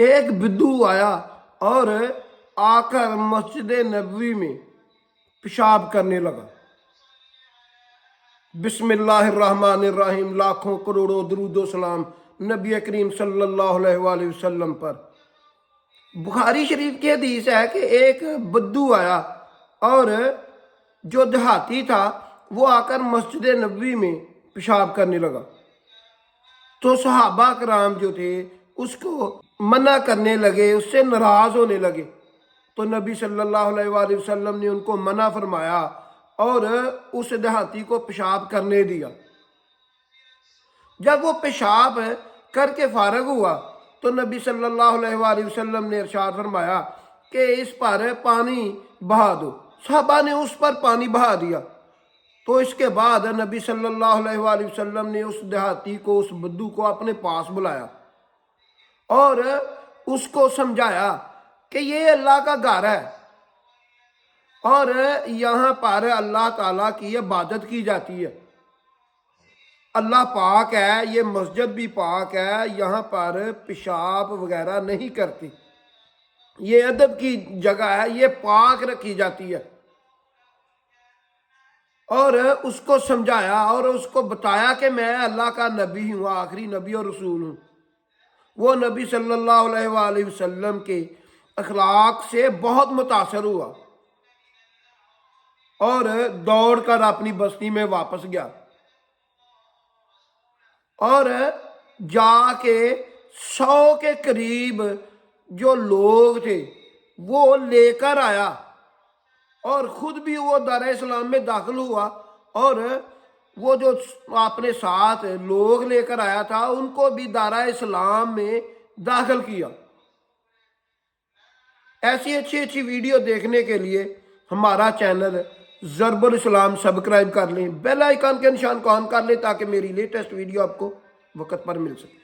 ایک بدو آیا اور آ کر مسجد نبوی میں پیشاب کرنے لگا۔ بسم اللہ الرحمن الرحیم، لاکھوں کروڑوں درود و سلام نبی کریم صلی اللہ علیہ وآلہ وسلم پر۔ بخاری شریف کی حدیث ہے کہ ایک بدو آیا اور جو دیہاتی تھا وہ آ کر مسجد نبوی میں پیشاب کرنے لگا، تو صحابہ کرام جو تھے اس کو منع کرنے لگے، اس سے ناراض ہونے لگے، تو نبی صلی اللہ علیہ وآلہ وسلم نے ان کو منع فرمایا اور اس دیہاتی کو پیشاب کرنے دیا۔ جب وہ پیشاب کر کے فارغ ہوا تو نبی صلی اللہ علیہ وآلہ وسلم نے ارشاد فرمایا کہ اس پر پانی بہا دو۔ صحابہ نے اس پر پانی بہا دیا، تو اس کے بعد نبی صلی اللہ علیہ وآلہ وسلم نے اس دیہاتی کو، اس بدو کو اپنے پاس بلایا اور اس کو سمجھایا کہ یہ اللہ کا گھر ہے اور یہاں پر اللہ تعالیٰ کی عبادت کی جاتی ہے، اللہ پاک ہے، یہ مسجد بھی پاک ہے، یہاں پر پیشاب وغیرہ نہیں کرتی، یہ ادب کی جگہ ہے، یہ پاک رکھی جاتی ہے۔ اور اس کو سمجھایا اور اس کو بتایا کہ میں اللہ کا نبی ہوں، آخری نبی اور رسول ہوں۔ وہ نبی صلی اللہ علیہ وآلہ وسلم کے اخلاق سے بہت متاثر ہوا اور دوڑ کر اپنی بستی میں واپس گیا اور جا کے 100 کے قریب جو لوگ تھے وہ لے کر آیا اور خود بھی وہ دار اسلام میں داخل ہوا، اور وہ جو اپنے ساتھ لوگ لے کر آیا تھا ان کو بھی دار اسلام میں داخل کیا۔ ایسی اچھی اچھی ویڈیو دیکھنے کے لیے ہمارا چینل ضرب الاسلام سبسکرائب کر لیں، بیل آئیکن کے نشان کو آن کر لیں تاکہ میری لیٹسٹ ویڈیو آپ کو وقت پر مل سکے۔